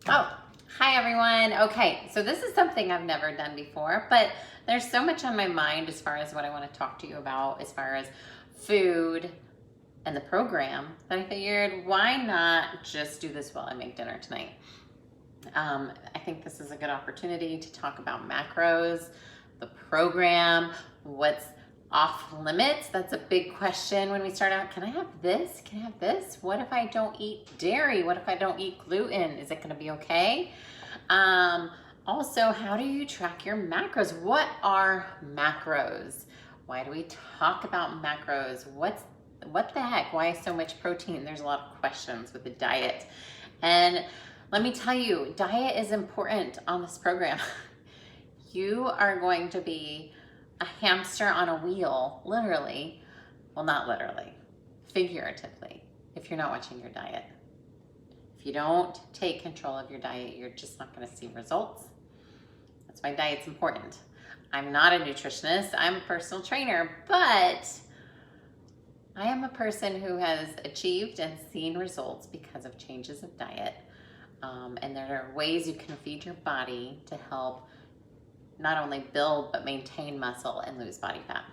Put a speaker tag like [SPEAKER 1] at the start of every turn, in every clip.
[SPEAKER 1] Oh, hi everyone. Okay, so this is something I've never done before, but there's so much on my mind as far as what I want to talk to you about as far as food and the program that I figured, why not just do this while I make dinner tonight? I think this is a good opportunity to talk about macros, the program, what's off limits. That's a big question when we start out. Can I have this? Can I have this? What if I don't eat dairy? What if I don't eat gluten? Is it going to be okay? Also, how do you track your macros? What are macros? Why do we talk about macros? What the heck? Why so much protein? There's a lot of questions with the diet. And let me tell you, diet is important on this program. You are going to be a hamster on a wheel, literally. Well, not literally, figuratively, if you're not watching your diet. If you don't take control of your diet, you're just not going to see results. That's why diet's important. I'm not a nutritionist, I'm a personal trainer, but I am a person who has achieved and seen results because of changes of diet. And there are ways you can feed your body to help not only build but maintain muscle and lose body fat.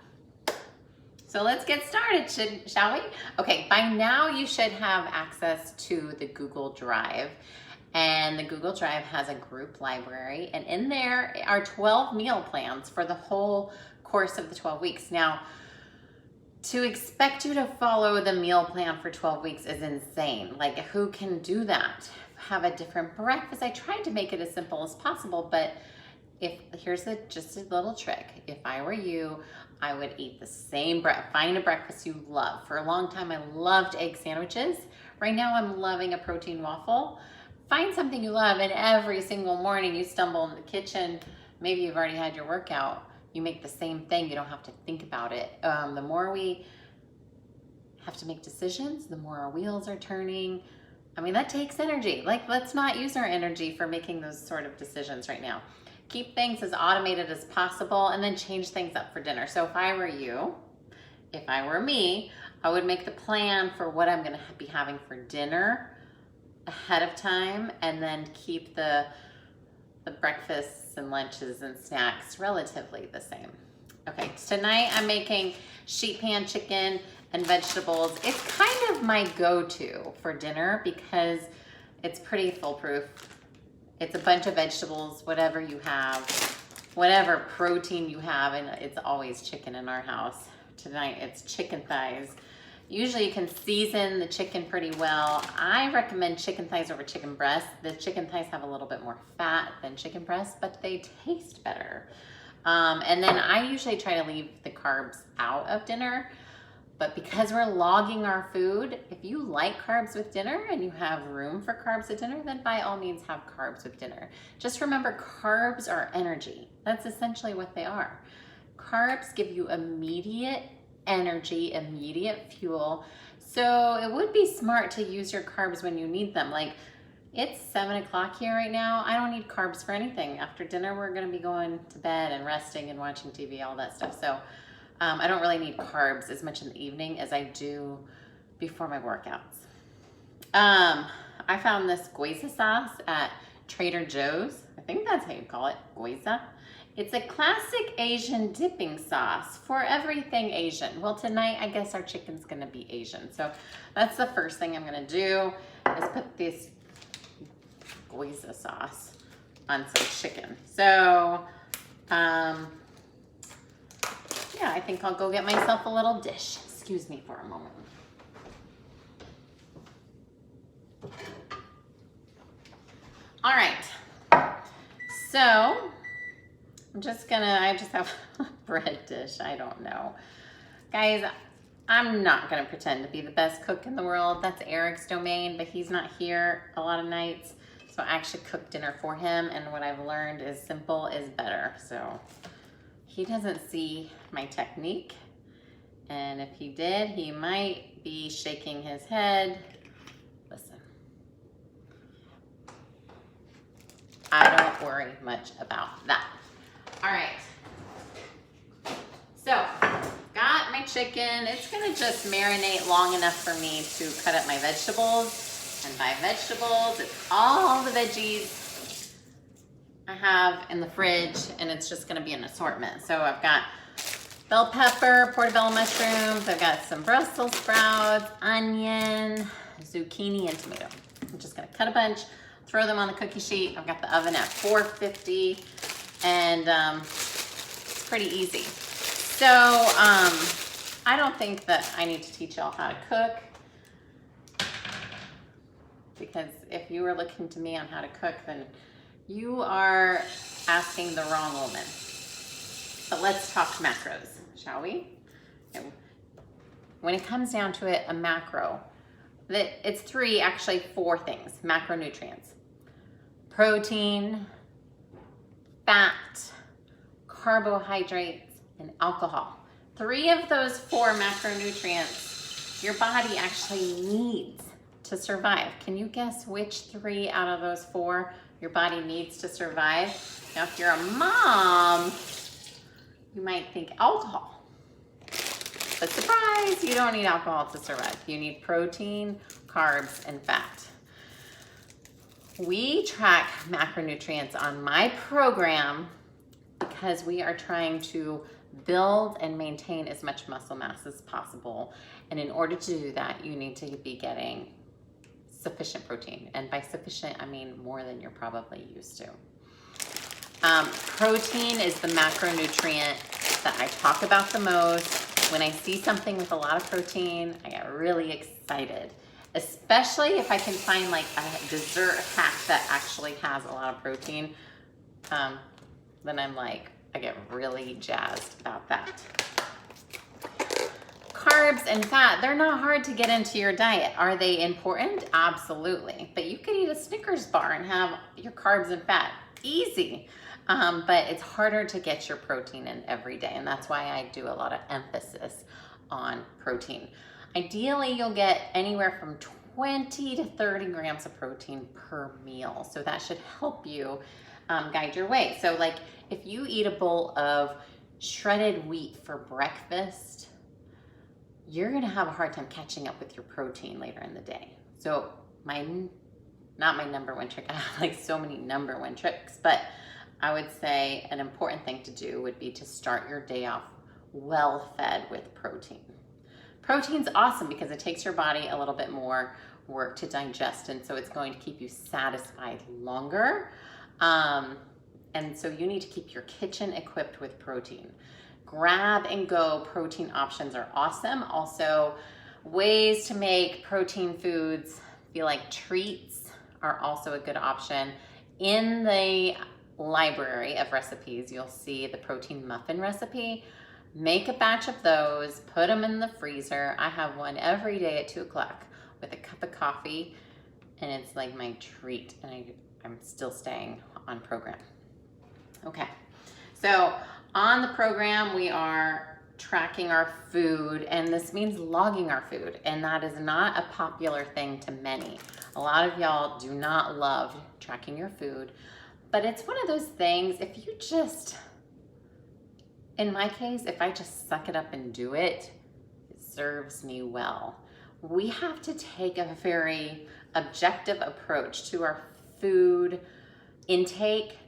[SPEAKER 1] So let's get started, shall we? Okay, by now you should have access to the Google Drive. And the Google Drive has a group library, and in there are 12 meal plans for the whole course of the 12 weeks. Now, to expect you to follow the meal plan for 12 weeks is insane. Like, who can do that? Have a different breakfast. I tried to make it as simple as possible, but here's just a little trick. If I were you, I would eat the same find a breakfast you love. For a long time, I loved egg sandwiches. Right now, I'm loving a protein waffle. Find something you love, and every single morning you stumble in the kitchen. Maybe you've already had your workout. You make the same thing. You don't have to think about it. The more we have to make decisions, the more our wheels are turning. I mean, that takes energy. Like, let's not use our energy for making those sort of decisions right now. Keep things as automated as possible and then change things up for dinner. So if I were you, if I were me, I would make the plan for what I'm gonna be having for dinner ahead of time, and then keep the breakfasts and lunches and snacks relatively the same. Okay, tonight I'm making sheet pan chicken and vegetables. It's kind of my go-to for dinner because it's pretty foolproof. It's a bunch of vegetables, whatever you have, whatever protein you have, and it's always chicken in our house. Tonight it's chicken thighs. Usually you can season the chicken pretty well. I recommend chicken thighs over chicken breasts. The chicken thighs have a little bit more fat than chicken breasts, but they taste better. And then I usually try to leave the carbs out of dinner. But because we're logging our food, if you like carbs with dinner and you have room for carbs at dinner, then by all means have carbs with dinner. Just remember, carbs are energy. That's essentially what they are. Carbs give you immediate energy, immediate fuel. So it would be smart to use your carbs when you need them. Like, it's 7 o'clock here right now. I don't need carbs for anything. After dinner, we're gonna be going to bed and resting and watching TV, all that stuff. So I don't really need carbs as much in the evening as I do before my workouts. I found this gyoza sauce at Trader Joe's. I think that's how you call it, gyoza. It's a classic Asian dipping sauce for everything Asian. Well, tonight, I guess our chicken's gonna be Asian. So that's the first thing I'm gonna do is put this gyoza sauce on some chicken. So, yeah, I think I'll go get myself a little dish. Excuse me for a moment. All right, so I just have a bread dish. I don't know. Guys, I'm not gonna pretend to be the best cook in the world. That's Eric's domain, but he's not here a lot of nights. So I actually cook dinner for him, and what I've learned is simple is better. So he doesn't see my technique, and if he did, he might be shaking his head. Listen, I don't worry much about that. All right, so got my chicken. It's gonna just marinate long enough for me to cut up my vegetables. And by vegetables, it's all the veggies I have in the fridge, and it's just gonna be an assortment. So I've got bell pepper, portobello mushrooms, I've got some Brussels sprouts, onion, zucchini, and tomato. I'm just gonna cut a bunch, throw them on the cookie sheet. I've got the oven at 450, and it's pretty easy. So I don't think that I need to teach y'all how to cook, because if you were looking to me on how to cook, then you are asking the wrong woman. But let's talk macros, shall we? When it comes down to it, a macro, it's actually four things, macronutrients: protein, fat, carbohydrates, and alcohol. 3 of those 4 macronutrients your body actually needs to survive. Can you guess which 3 out of those 4 your body needs to survive? Now, if you're a mom, you might think alcohol. But surprise, you don't need alcohol to survive. You need protein, carbs, and fat. We track macronutrients on my program because we are trying to build and maintain as much muscle mass as possible. And in order to do that, you need to be getting sufficient protein. And by sufficient, I mean more than you're probably used to. Protein is the macronutrient that I talk about the most. When I see something with a lot of protein, I get really excited, especially if I can find like a dessert hack that actually has a lot of protein. Then I get really jazzed about that. Carbs and fat, they're not hard to get into your diet. Are they important? Absolutely. But you could eat a Snickers bar and have your carbs and fat. Easy. But it's harder to get your protein in every day, and that's why I do a lot of emphasis on protein. Ideally, you'll get anywhere from 20 to 30 grams of protein per meal, so that should help you guide your way. So like if you eat a bowl of shredded wheat for breakfast, you're gonna have a hard time catching up with your protein later in the day. So not my number one trick, I have like so many number one tricks, but I would say an important thing to do would be to start your day off well fed with protein. Protein's awesome because it takes your body a little bit more work to digest, and so it's going to keep you satisfied longer. And so you need to keep your kitchen equipped with protein. Grab and go protein options are awesome. Also, ways to make protein foods feel like treats are also a good option. In the library of recipes, you'll see the protein muffin recipe. Make a batch of those, put them in the freezer. I have one every day at 2 o'clock with a cup of coffee, and it's like my treat, and I'm still staying on program. Okay, so on the program, we are tracking our food, and this means logging our food, and that is not a popular thing to many. A lot of y'all do not love tracking your food, but it's one of those things, if you just, in my case, if I just suck it up and do it, it serves me well. We have to take a very objective approach to our food intake,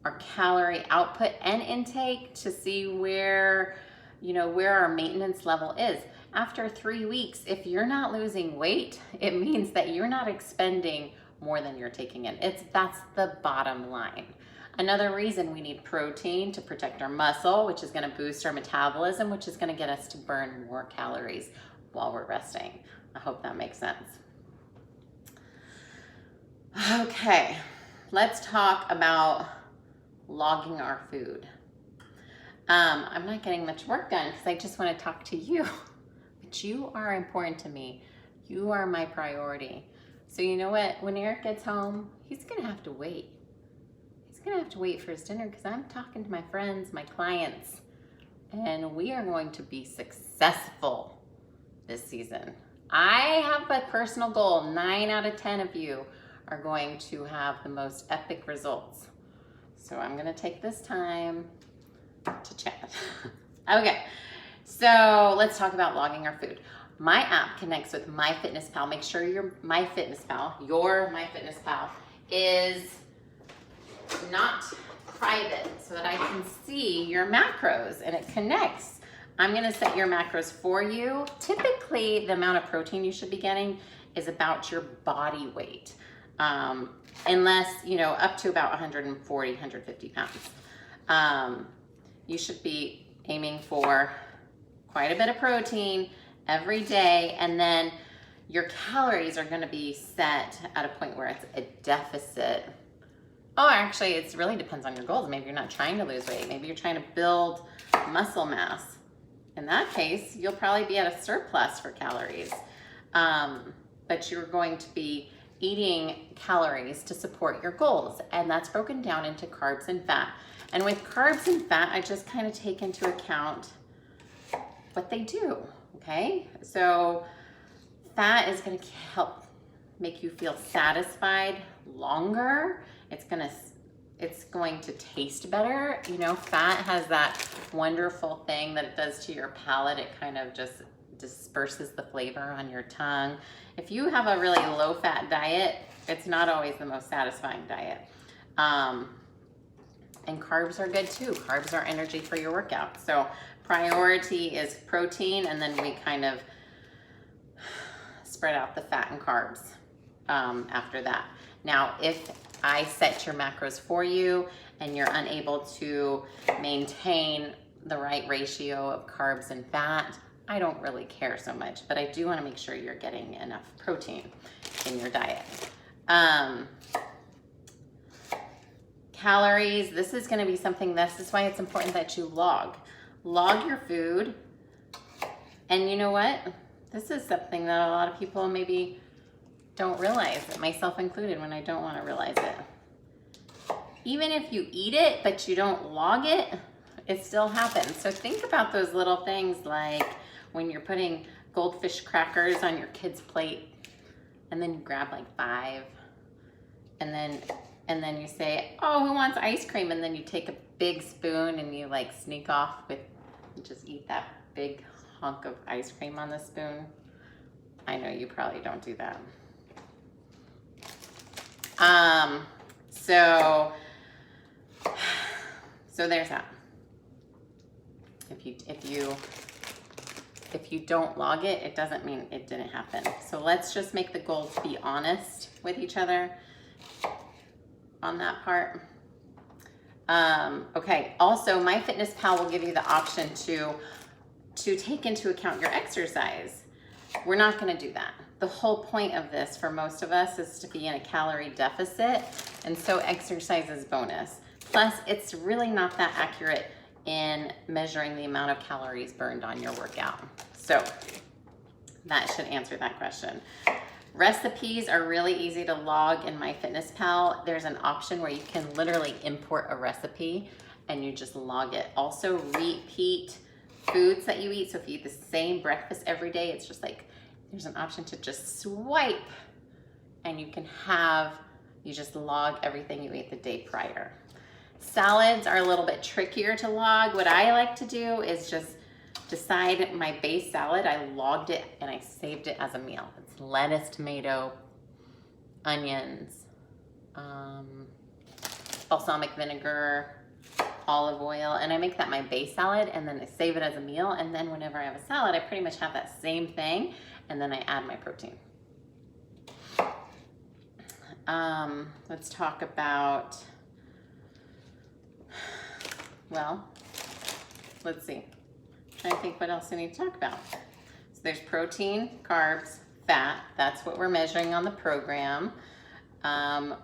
[SPEAKER 1] our calorie output and intake, to see where our maintenance level is. After 3 weeks, if you're not losing weight, it means that you're not expending more than you're taking in. That's the bottom line. Another reason we need protein to protect our muscle, which is going to boost our metabolism, which is going to get us to burn more calories while we're resting. I hope that makes sense. Okay, let's talk about logging our food. I'm not getting much work done because I just want to talk to you, but you are important to me. You are my priority. So you know what? When Eric gets home, he's going to have to wait. He's going to have to wait for his dinner because I'm talking to my friends, my clients, and we are going to be successful this season. I have a personal goal. 9 out of 10 of you are going to have the most epic results. So I'm going to take this time to chat. Okay, so let's talk about logging our food. My app connects with MyFitnessPal. Make sure your MyFitnessPal is not private so that I can see your macros and it connects. I'm gonna set your macros for you. Typically, the amount of protein you should be getting is about your body weight. Unless, you know, up to about 140, 150 pounds. You should be aiming for quite a bit of protein every day, and then your calories are gonna be set at a point where it's a deficit. Oh, actually, it really depends on your goals. Maybe you're not trying to lose weight. Maybe you're trying to build muscle mass. In that case, you'll probably be at a surplus for calories. But you're going to be eating calories to support your goals. And that's broken down into carbs and fat. And with carbs and fat, I just kind of take into account what they do, okay? So fat is gonna help make you feel satisfied longer. It's going to taste better. You know, fat has that wonderful thing that it does to your palate. It kind of just disperses the flavor on your tongue. If you have a really low fat diet, it's not always the most satisfying diet. And carbs are good too. Carbs are energy for your workout. So priority is protein, and then we kind of spread out the fat and carbs after that. Now, if I set your macros for you and you're unable to maintain the right ratio of carbs and fat, I don't really care so much, but I do want to make sure you're getting enough protein in your diet. Calories, this is going to be something, this is why it's important that you log your food. And you know what? This is something that a lot of people maybe don't realize, myself included, when I don't want to realize it. Even if you eat it, but you don't log it, it still happens. So think about those little things, like when you're putting goldfish crackers on your kid's plate, and then you grab like 5, and then you say, oh, who wants ice cream? And then you take a big spoon and you like sneak off with, just eat that big hunk of ice cream on the spoon. I know you probably don't do that. So there's that. If you don't log it, it doesn't mean it didn't happen. So let's just make the goals be honest with each other on that part. Okay, also MyFitnessPal will give you the option to take into account your exercise. We're not gonna do that. The whole point of this for most of us is to be in a calorie deficit, and so exercise is bonus. Plus, it's really not that accurate in measuring the amount of calories burned on your workout. So that should answer that question. Recipes are really easy to log in MyFitnessPal. There's an option where you can literally import a recipe and you just log it. Also, repeat foods that you eat. So if you eat the same breakfast every day, it's just like, there's an option to just swipe and you just log everything you ate the day prior. Salads are a little bit trickier to log. What I like to do is just decide my base salad. I logged it and I saved it as a meal. It's lettuce, tomato, onions, balsamic vinegar, olive oil, and I make that my base salad, and then I save it as a meal, and then whenever I have a salad, I pretty much have that same thing, and then I add my protein. Let's talk about, well, let's see. I'm trying to think what else I need to talk about. So there's protein, carbs, fat. That's what we're measuring on the program.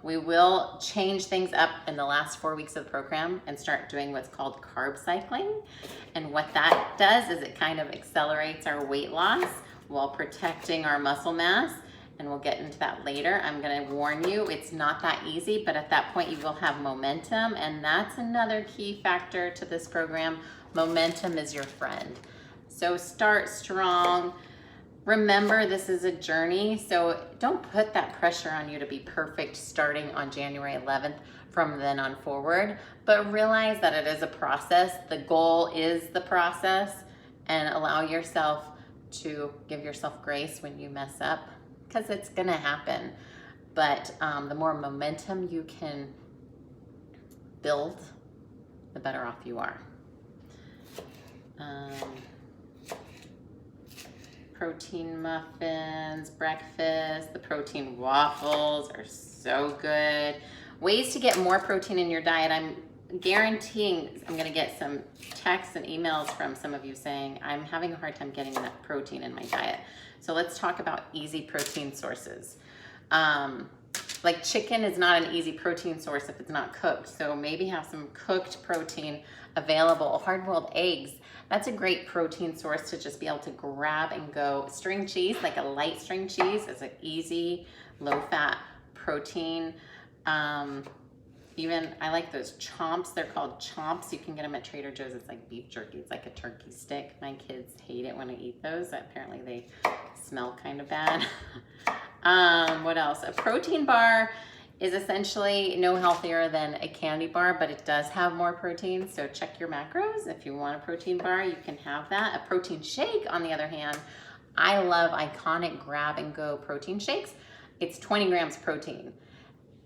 [SPEAKER 1] We will change things up in the last 4 weeks of the program and start doing what's called carb cycling. And what that does is it kind of accelerates our weight loss while protecting our muscle mass. And we'll get into that later. I'm gonna warn you, it's not that easy, but at that point you will have momentum, and that's another key factor to this program. Momentum is your friend. So start strong. Remember, this is a journey, so don't put that pressure on you to be perfect starting on January 11th from then on forward, but realize that it is a process. The goal is the process, and allow yourself to give yourself grace when you mess up, because it's gonna happen. But the more momentum you can build, the better off you are. Protein muffins, breakfast, the protein waffles are so good. Ways to get more protein in your diet. I'm guaranteeing I'm gonna get some texts and emails from some of you saying, I'm having a hard time getting enough protein in my diet. So let's talk about easy protein sources. Like chicken is not an easy protein source if it's not cooked. So maybe have some cooked protein available. Hard-boiled eggs, that's a great protein source to just be able to grab and go. String cheese, like a light string cheese, is an easy, low-fat protein. Even, I like those chomps. They're called chomps. You can get them at Trader Joe's. It's like beef jerky. It's like a turkey stick. My kids hate it when I eat those. Apparently they smell kind of bad. What else? A protein bar is essentially no healthier than a candy bar, but it does have more protein. So check your macros. If you want a protein bar, you can have that. A protein shake, on the other hand, I love Iconic grab and go protein shakes. It's 20 grams protein.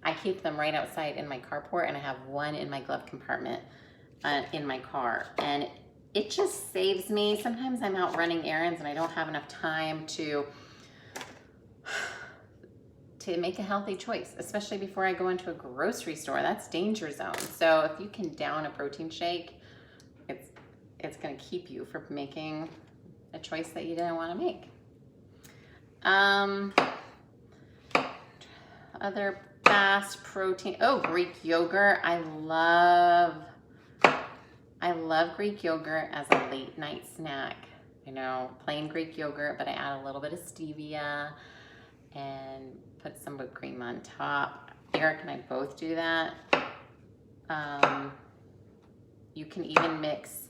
[SPEAKER 1] I keep them right outside in my carport, and I have one in my glove compartment in my car. And it just saves me. Sometimes I'm out running errands and I don't have enough time to make a healthy choice, especially before I go into a grocery store. That's danger zone. So if you can down a protein shake, it's gonna keep you from making a choice that you didn't wanna make. Other fast protein, Greek yogurt. I love Greek yogurt as a late night snack. You know, plain Greek yogurt, but I add a little bit of stevia and put some whipped cream on top. Eric and I both do that. You can even mix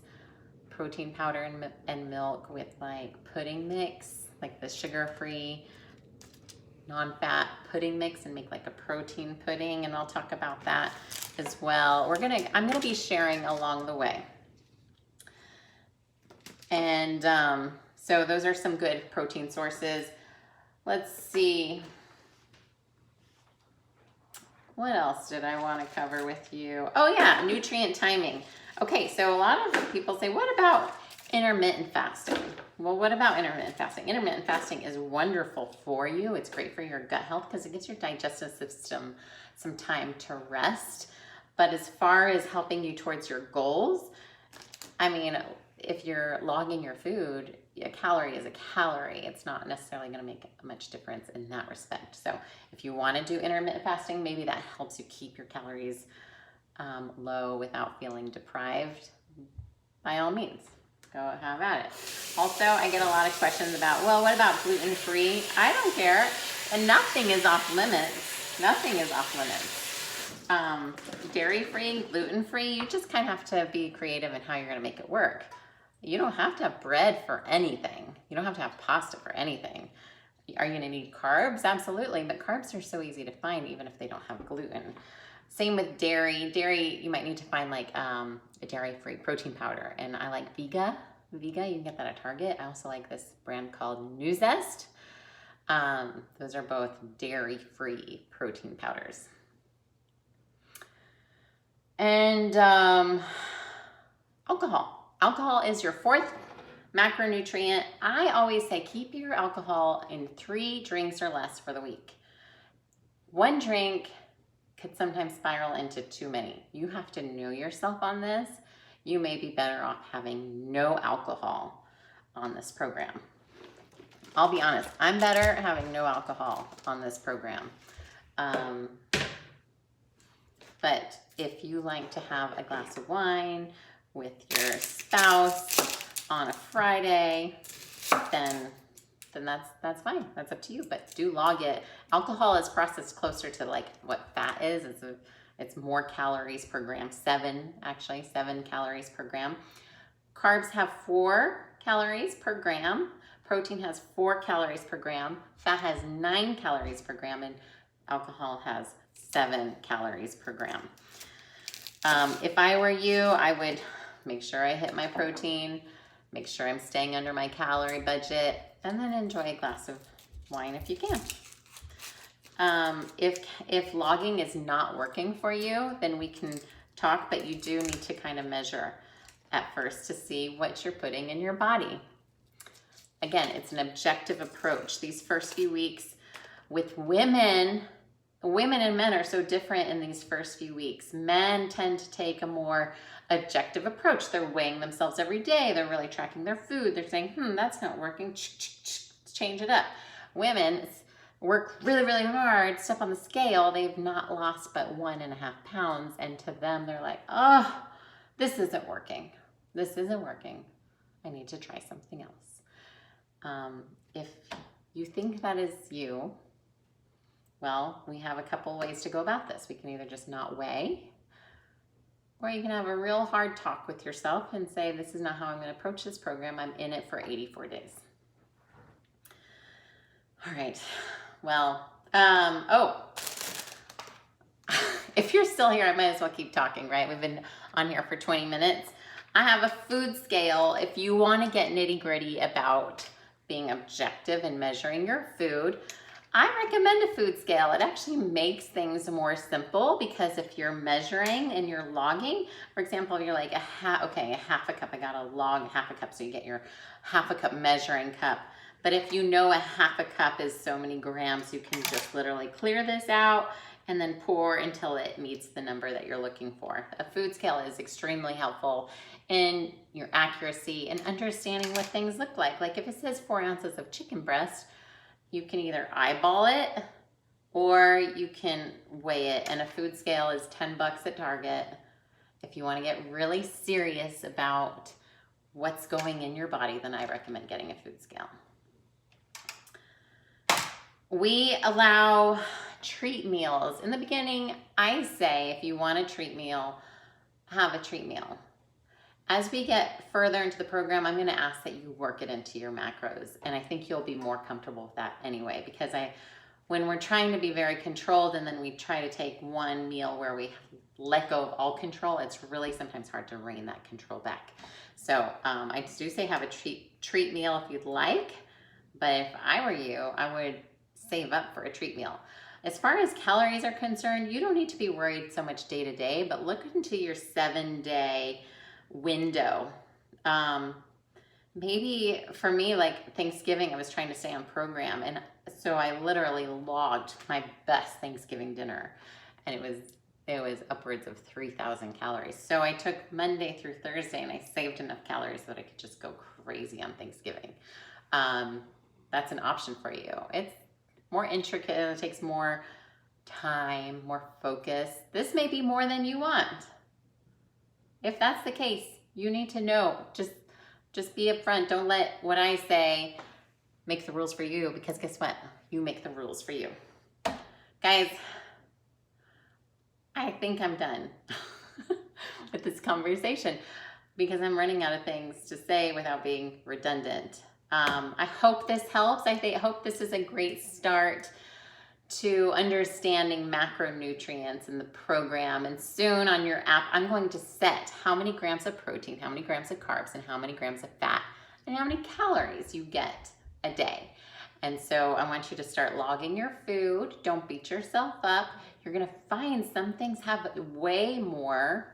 [SPEAKER 1] protein powder and milk with like pudding mix, like the sugar-free, non-fat pudding mix, and make like a protein pudding, and I'll talk about that as well. I'm gonna be sharing along the way. And so those are some good protein sources. Let's see. What else did I want to cover with you? Oh yeah, nutrient timing. Okay, so a lot of people say, what about intermittent fasting? Well, what about intermittent fasting? Intermittent fasting is wonderful for you. It's great for your gut health because it gives your digestive system some time to rest. But as far as helping you towards your goals, I mean, if you're logging your food, a calorie is a calorie. It's not necessarily going to make much difference in that respect. So if you want to do intermittent fasting, maybe that helps you keep your calories low without feeling deprived. By all means, go have at it. Also, I get a lot of questions about, well, what about gluten-free? I don't care. And nothing is off limits. Nothing is off limits. Dairy-free, gluten-free, you just kind of have to be creative in how you're going to make it work. You don't have to have bread for anything. You don't have to have pasta for anything. Are you going to need carbs? Absolutely, but carbs are so easy to find even if they don't have gluten. Same with dairy. Dairy, you might need to find like a dairy-free protein powder, and I like Vega. Vega, you can get that at Target. I also like this brand called Nuzest. Those are both dairy-free protein powders. And alcohol. Alcohol is your fourth macronutrient. I always say keep your alcohol in 3 drinks or less for the week. 1 drink could sometimes spiral into too many. You have to know yourself on this. You may be better off having no alcohol on this program. I'll be honest, I'm better having no alcohol on this program. But if you like to have a glass of wine with your spouse on a Friday, then that's fine. That's up to you, but do log it. Alcohol is processed closer to like what fat is. It's more calories per gram, 7 calories per gram. Carbs have 4 calories per gram. Protein has 4 calories per gram. Fat has 9 calories per gram, and alcohol has 7 calories per gram. If I were you, I would make sure I hit my protein make sure I'm staying under my calorie budget, and then enjoy a glass of wine if you can. If logging is not working for you, then we can talk, but you do need to kind of measure at first to see what you're putting in your body. Again, it's an objective approach. These first few weeks with women and men are so different in these first few weeks. Men tend to take a more objective approach. They're weighing themselves every day. They're really tracking their food. They're saying, that's not working. Change it up. Women work really, really hard, step on the scale. They've not lost but 1.5 pounds. And to them, they're like, oh, this isn't working. This isn't working. I need to try something else. If you think that is you, well, we have a couple ways to go about this. We can either just not weigh, or you can have a real hard talk with yourself and say, this is not how I'm going to approach this program. I'm in it for 84 days. All right. Well, if you're still here, I might as well keep talking, right? We've been on here for 20 minutes. I have a food scale. If you want to get nitty gritty about being objective and measuring your food, I recommend a food scale. It actually makes things more simple, because if you're measuring and you're logging, for example, you're like a half a cup, I gotta log half a cup, so you get your half a cup measuring cup. But if you know a half a cup is so many grams, you can just literally clear this out and then pour until it meets the number that you're looking for. A food scale is extremely helpful in your accuracy and understanding what things look like. Like if it says 4 ounces of chicken breast, you can either eyeball it or you can weigh it. And a food scale is $10 at Target. If you want to get really serious about what's going in your body, then I recommend getting a food scale. We allow treat meals. In the beginning, I say if you want a treat meal, have a treat meal. As we get further into the program, I'm going to ask that you work it into your macros. And I think you'll be more comfortable with that anyway, because when we're trying to be very controlled and then we try to take one meal where we let go of all control, it's really sometimes hard to rein that control back. So I do say have a treat meal if you'd like, but if I were you, I would save up for a treat meal. As far as calories are concerned, you don't need to be worried so much day to day, but look into your 7-day window. Maybe for me, like Thanksgiving, I was trying to stay on program, and so I literally logged my best Thanksgiving dinner, and it was upwards of 3,000 calories. So I took Monday through Thursday and I saved enough calories so that I could just go crazy on Thanksgiving. That's an option for you. It's more intricate, it takes more time, more focus. This may be more than you want. If that's the case, you need to know. Just be upfront. Don't let what I say make the rules for you, because guess what? You make the rules for you. Guys, I think I'm done with this conversation because I'm running out of things to say without being redundant. I hope this helps. I hope this is a great start to understanding macronutrients in the program. And soon on your app, I'm going to set how many grams of protein, how many grams of carbs, and how many grams of fat, and how many calories you get a day. And so I want you to start logging your food. Don't beat yourself up. You're going to find some things have way more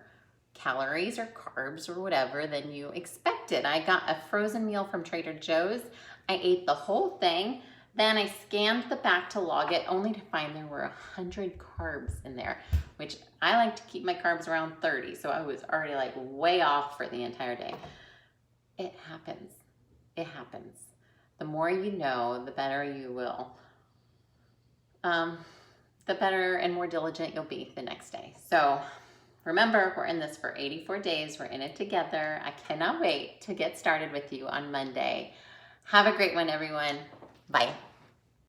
[SPEAKER 1] calories or carbs or whatever than you expected. I got a frozen meal from Trader Joe's. I ate the whole thing. Then I scanned the back to log it, only to find there were 100 carbs in there, which I like to keep my carbs around 30. So I was already like way off for the entire day. It happens. It happens. The more you know, the better you will. The better and more diligent you'll be the next day. So remember, we're in this for 84 days. We're in it together. I cannot wait to get started with you on Monday. Have a great one, everyone. Bye.